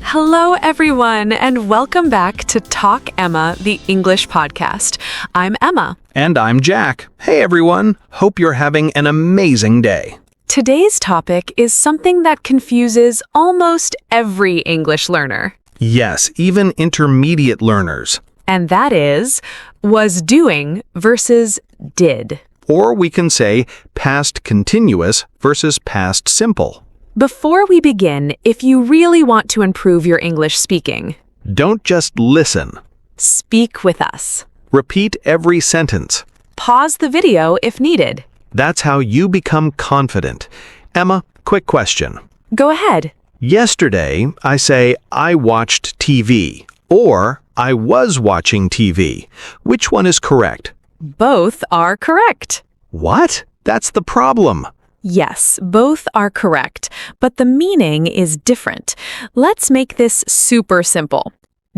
Hello, everyone, and welcome back to Talk Emma, the English podcast. I'm Emma. And I'm Jack. Hey, everyone. Hope you're having an amazing day. Today's topic is something that confuses almost every English learner. Yes, even intermediate learners. And that is, was doing versus did. Or we can say past continuous versus past simple. Before we begin, if you really want to improve your English speaking, don't just listen. speak with us. Repeat every sentence. Pause the video if needed. That's how you become confident. Emma, quick question. Go ahead. Yesterday, I say I watched TV or I was watching TV. Which one is correct? Both are correct. What? That's the problem. Yes, both are correct, but the meaning is different. Let's make this super simple.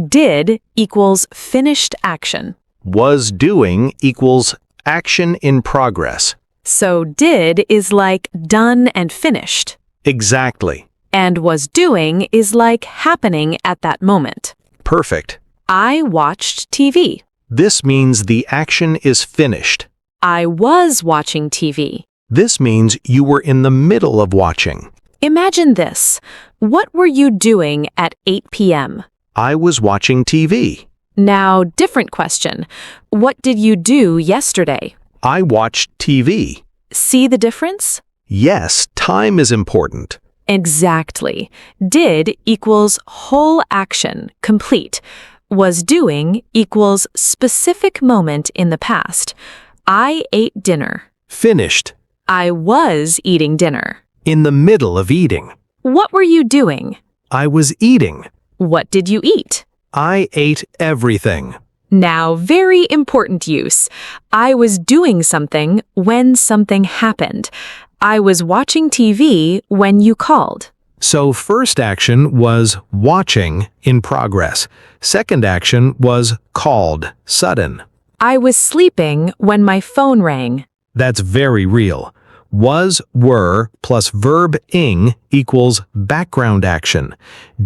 Did equals finished action. Was doing equals action in progress. So did is like done and finished. Exactly. And was doing is like happening at that moment. Perfect. I watched TV. This means the action is finished. I was watching TV. This means you were in the middle of watching. Imagine this. What were you doing at 8 p.m.? I was watching TV. Now, different question. What did you do yesterday? I watched TV. See the difference? Yes, time is important. Exactly. Did equals whole action, complete. Was doing equals specific moment in the past. I ate dinner. Finished. I was eating dinner. In the middle of eating. What were you doing? I was eating. What did you eat? I ate everything. Now, very important use. I was doing something when something happened. I was watching TV when you called. So first action was watching in progress. Second action was called, sudden. I was sleeping when my phone rang. That's very real. Was, were, plus verb ing equals background action.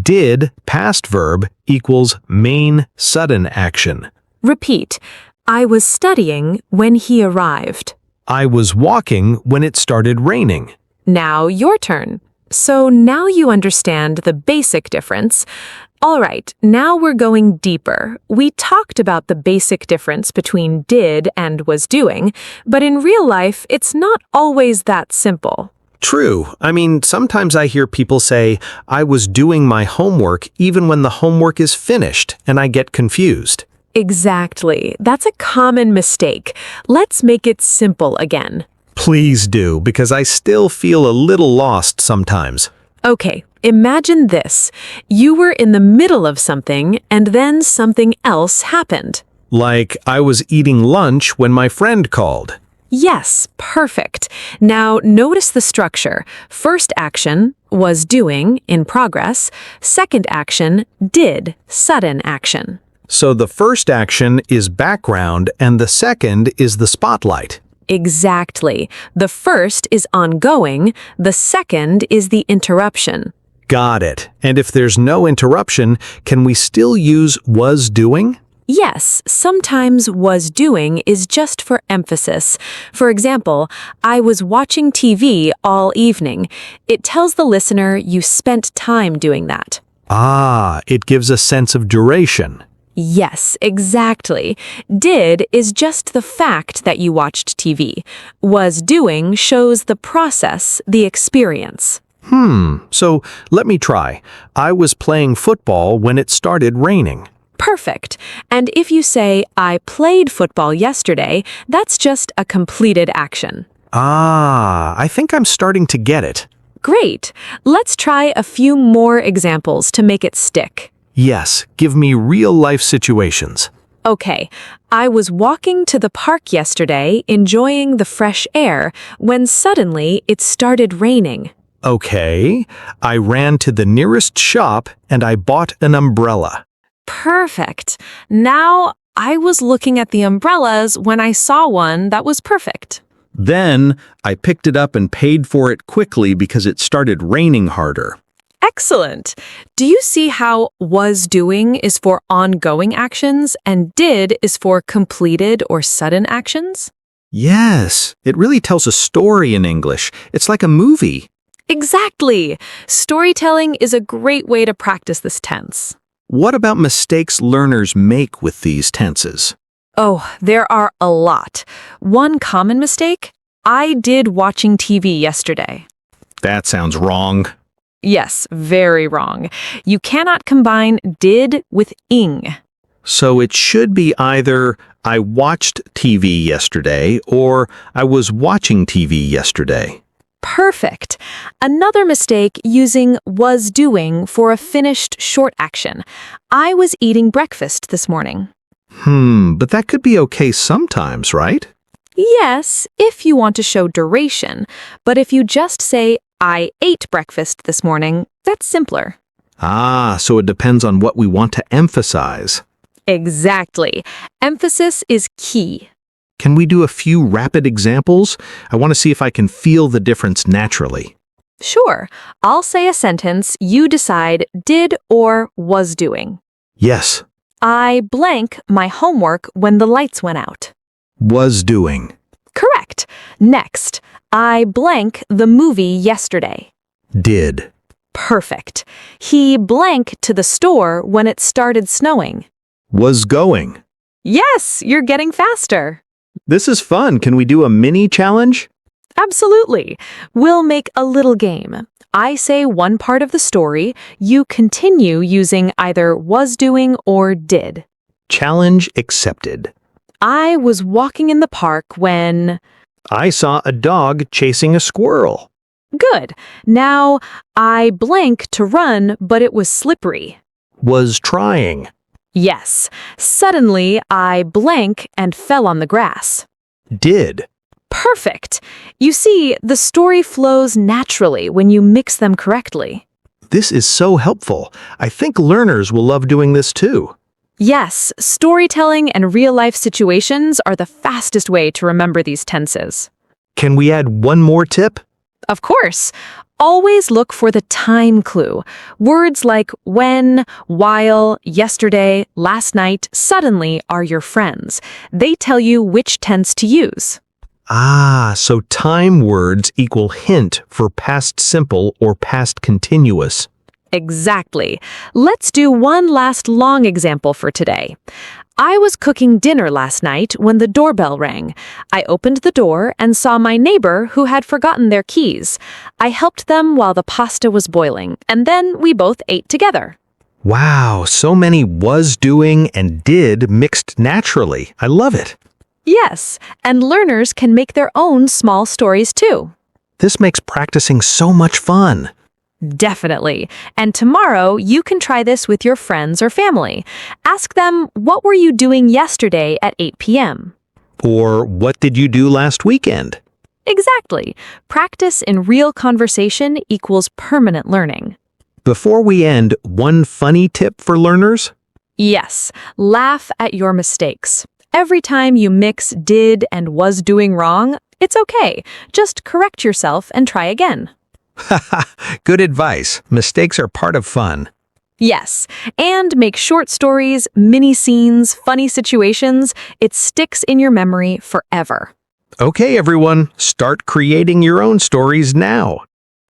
Did, past verb, equals main sudden action. Repeat. I was studying when he arrived. I was walking when it started raining. Now your turn. So now you understand the basic difference. All right, now we're going deeper. We talked about the basic difference between did and was doing, but in real life, it's not always that simple. True. I mean, sometimes I hear people say, I was doing my homework even when the homework is finished, and I get confused. Exactly. That's a common mistake. Let's make it simple again. Please do, because I still feel a little lost sometimes. Okay, imagine this. You were in the middle of something, and then something else happened. Like, I was eating lunch when my friend called. Yes, perfect. Now notice the structure. First action was doing, in progress. Second action, did, sudden action. So the first action is background, and the second is the spotlight. Exactly. The first is ongoing, the second is the interruption. Got it. And if there's no interruption, can we still use was doing? Yes, sometimes was doing is just for emphasis. For example, I was watching TV all evening. It tells the listener you spent time doing that. Ah, it gives a sense of duration. Yes, exactly. Did is just the fact that you watched TV. Was doing shows the process, the experience. So let me try. I was playing football when it started raining. Perfect. And if you say, I played football yesterday, that's just a completed action. Ah, I think I'm starting to get it. Great. Let's try a few more examples to make it stick. Yes, give me real-life situations. Okay, I was walking to the park yesterday, enjoying the fresh air, when suddenly it started raining. Okay, I ran to the nearest shop and I bought an umbrella. Perfect. Now, I was looking at the umbrellas when I saw one that was perfect. Then I picked it up and paid for it quickly because it started raining harder. Excellent. Do you see how was doing is for ongoing actions and did is for completed or sudden actions? Yes, it really tells a story in English. It's like a movie. Exactly. Storytelling is a great way to practice this tense. What about mistakes learners make with these tenses? Oh, there are a lot. One common mistake? I did watching TV yesterday. That sounds wrong. Yes, very wrong. You cannot combine did with ing. So it should be either I watched TV yesterday or I was watching TV yesterday. Perfect. Another mistake using was doing for a finished short action. I was eating breakfast this morning. But that could be okay sometimes, right? Yes, if you want to show duration. But if you just say, I ate breakfast this morning, that's simpler. Ah, so it depends on what we want to emphasize. Exactly. Emphasis is key. Can we do a few rapid examples? I want to see if I can feel the difference naturally. Sure. I'll say a sentence, you decide did or was doing. Yes, I blank my homework when the lights went out. was doing. Correct. Next, I blank the movie yesterday. Did. Perfect. He blanked to the store when it started snowing. Was going. Yes, you're getting faster. This is fun. Can we do a mini challenge? Absolutely. We'll make a little game. I say one part of the story, you continue using either was doing or did. Challenge accepted. I was walking in the park when... I saw a dog chasing a squirrel. Good. Now, I blank to run, but it was slippery. Was trying. Yes. Suddenly, I blank and fell on the grass. Did. Perfect. You see, the story flows naturally when you mix them correctly. This is so helpful. I think learners will love doing this too. Yes, storytelling and real-life situations are the fastest way to remember these tenses. Can we add one more tip? Of course. Always look for the time clue. Words like when, while, yesterday, last night, suddenly are your friends. They tell you which tense to use. Ah, so time words equal hint for past simple or past continuous. Exactly. Let's do one last long example for today. I was cooking dinner last night when the doorbell rang. I opened the door and saw my neighbor who had forgotten their keys. I helped them while the pasta was boiling, and then we both ate together. Wow, so many was doing and did mixed naturally. I love it. Yes, and learners can make their own small stories too. This makes practicing so much fun. Definitely. And tomorrow, you can try this with your friends or family. Ask them, what were you doing yesterday at 8 p.m.? Or what did you do last weekend? Exactly. Practice in real conversation equals permanent learning. Before we end, one funny tip for learners? Yes, laugh at your mistakes. Every time you mix did and was doing wrong, it's okay. Just correct yourself and try again. Good advice. Mistakes are part of fun. Yes, and make short stories, mini scenes, funny situations. It sticks in your memory forever. Okay, everyone, start creating your own stories now.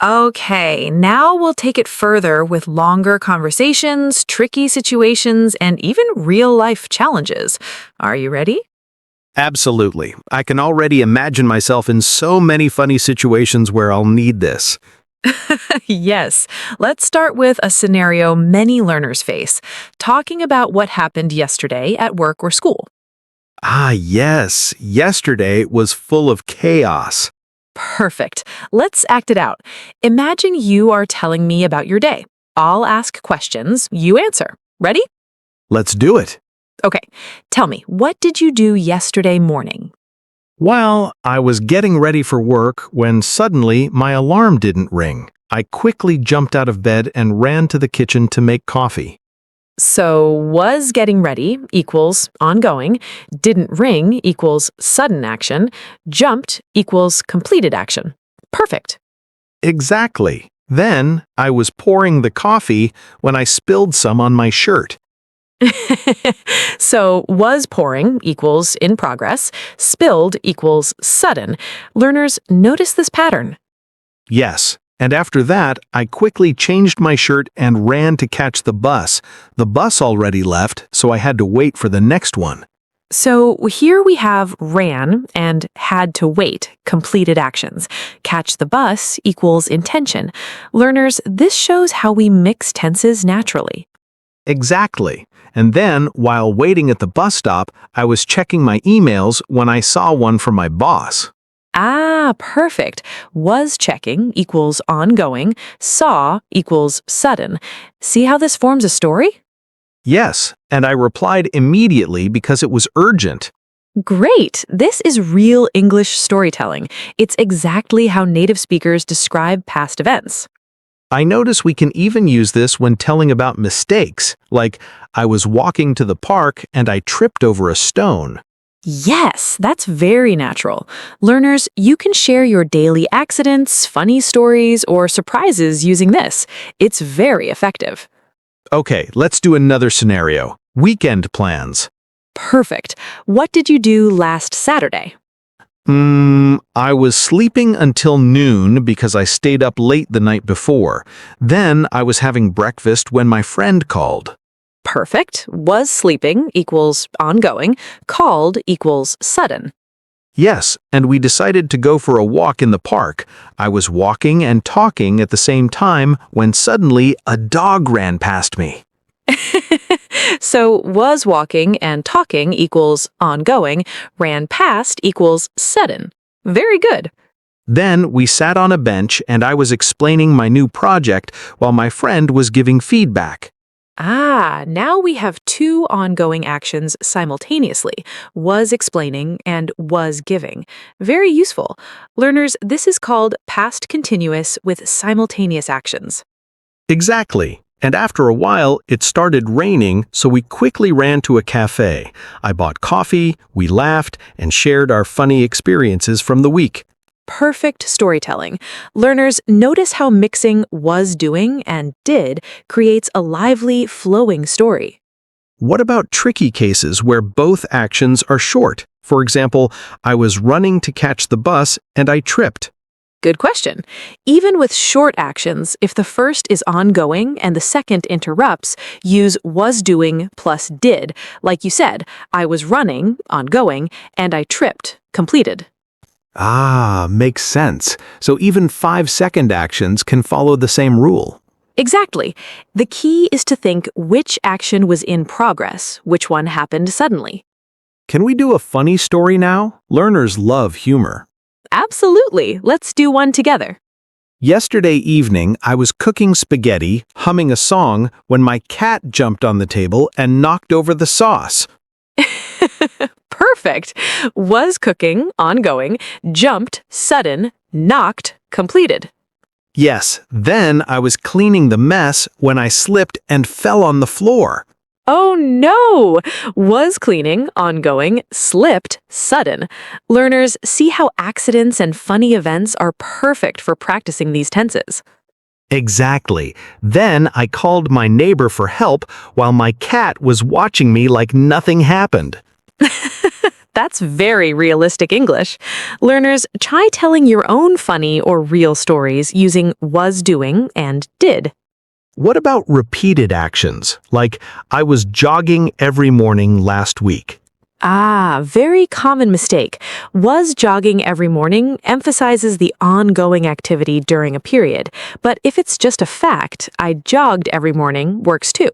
Okay, now we'll take it further with longer conversations, tricky situations, and even real-life challenges. Are you ready? Absolutely. I can already imagine myself in so many funny situations where I'll need this. Yes. Let's start with a scenario many learners face, talking about what happened yesterday at work or school. Ah, yes. Yesterday was full of chaos. Perfect. Let's act it out. Imagine you are telling me about your day. I'll ask questions, you answer. Ready? Let's do it. Okay. Tell me, what did you do yesterday morning? Well, I was getting ready for work when suddenly my alarm didn't ring. I quickly jumped out of bed and ran to the kitchen to make coffee. So was getting ready equals ongoing, didn't ring equals sudden action, jumped equals completed action. Perfect. Exactly. Then I was pouring the coffee when I spilled some on my shirt. So was pouring equals in progress, spilled equals sudden. Learners, notice this pattern. Yes. And after that, I quickly changed my shirt and ran to catch the bus. The bus already left, so I had to wait for the next one. So here we have ran and had to wait, completed actions. Catch the bus equals intention. Learners, this shows how we mix tenses naturally. Exactly. And then, while waiting at the bus stop, I was checking my emails when I saw one from my boss. Ah, perfect. Was checking equals ongoing, saw equals sudden. See how this forms a story? Yes, and I replied immediately because it was urgent. Great! This is real English storytelling. It's exactly how native speakers describe past events. I notice we can even use this when telling about mistakes, like, I was walking to the park and I tripped over a stone. Yes, that's very natural. Learners, you can share your daily accidents, funny stories, or surprises using this. It's very effective. Okay, let's do another scenario. Weekend plans. Perfect. What did you do last Saturday? I was sleeping until noon because I stayed up late the night before. Then I was having breakfast when my friend called. Perfect. Was sleeping equals ongoing. Called equals sudden. Yes, and we decided to go for a walk in the park. I was walking and talking at the same time when suddenly a dog ran past me. So was walking and talking equals ongoing. Ran past equals sudden. Very good. Then we sat on a bench and I was explaining my new project while my friend was giving feedback. Ah, now we have two ongoing actions simultaneously, was explaining and was giving. Very useful. Learners, this is called past continuous with simultaneous actions. Exactly. And after a while, it started raining, so we quickly ran to a cafe. I bought coffee, we laughed, and shared our funny experiences from the week. Perfect storytelling. Learners, notice how mixing was doing and did creates a lively, flowing story. What about tricky cases where both actions are short? For example, I was running to catch the bus and I tripped. Good question. Even with short actions, if the first is ongoing and the second interrupts, use was doing plus did. Like you said, I was running, ongoing, and I tripped, completed. Ah, makes sense. So even 5-second actions can follow the same rule. Exactly. The key is to think which action was in progress, which one happened suddenly. Can we do a funny story now? Learners love humor. Absolutely. Let's do one together. Yesterday evening, I was cooking spaghetti, humming a song, when my cat jumped on the table and knocked over the sauce. Perfect. Was cooking, ongoing, jumped, sudden, knocked, completed. Yes, then I was cleaning the mess when I slipped and fell on the floor. Oh no! Was cleaning, ongoing, slipped, sudden. Learners, see how accidents and funny events are perfect for practicing these tenses. Exactly. Then I called my neighbor for help while my cat was watching me like nothing happened. That's very realistic English. Learners, try telling your own funny or real stories using was doing and did. What about repeated actions, like I was jogging every morning last week? Ah, very common mistake. Was jogging every morning emphasizes the ongoing activity during a period, but if it's just a fact, I jogged every morning works too.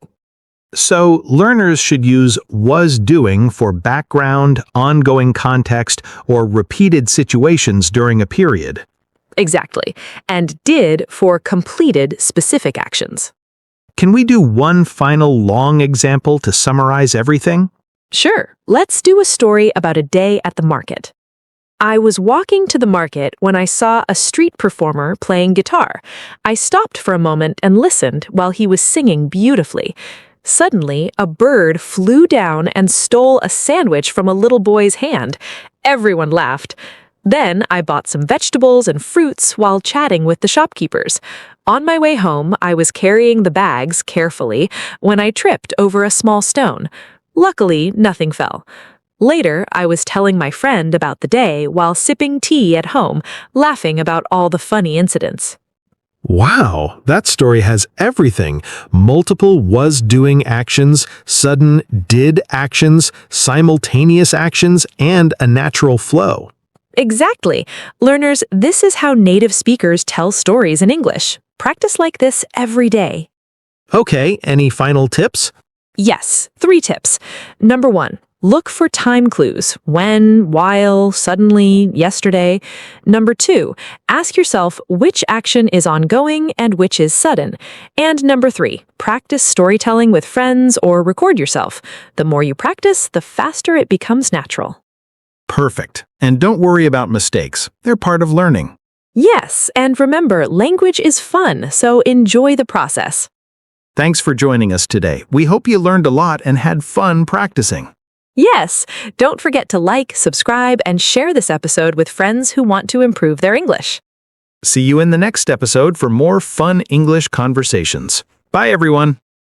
So learners should use was doing for background, ongoing context, or repeated situations during a period. Exactly. And did for completed specific actions. Can we do one final long example to summarize everything? Sure. Let's do a story about a day at the market. I was walking to the market when I saw a street performer playing guitar. I stopped for a moment and listened while he was singing beautifully. Suddenly, a bird flew down and stole a sandwich from a little boy's hand. Everyone laughed. Then I bought some vegetables and fruits while chatting with the shopkeepers. On my way home, I was carrying the bags carefully when I tripped over a small stone. Luckily, nothing fell. Later, I was telling my friend about the day while sipping tea at home, laughing about all the funny incidents. Wow, that story has everything. Multiple was-doing actions, sudden did actions, simultaneous actions, and a natural flow. Exactly. Learners, this is how native speakers tell stories in English. Practice like this every day. Okay, any final tips? Yes, 3 tips. Number 1, look for time clues. When, while, suddenly, yesterday. Number 2, ask yourself which action is ongoing and which is sudden. And number 3, practice storytelling with friends or record yourself. The more you practice, the faster it becomes natural. Perfect. And don't worry about mistakes. They're part of learning. Yes, and remember, language is fun, so enjoy the process. Thanks for joining us today. We hope you learned a lot and had fun practicing. Yes, don't forget to like, subscribe, and share this episode with friends who want to improve their English. See you in the next episode for more fun English conversations. Bye, everyone.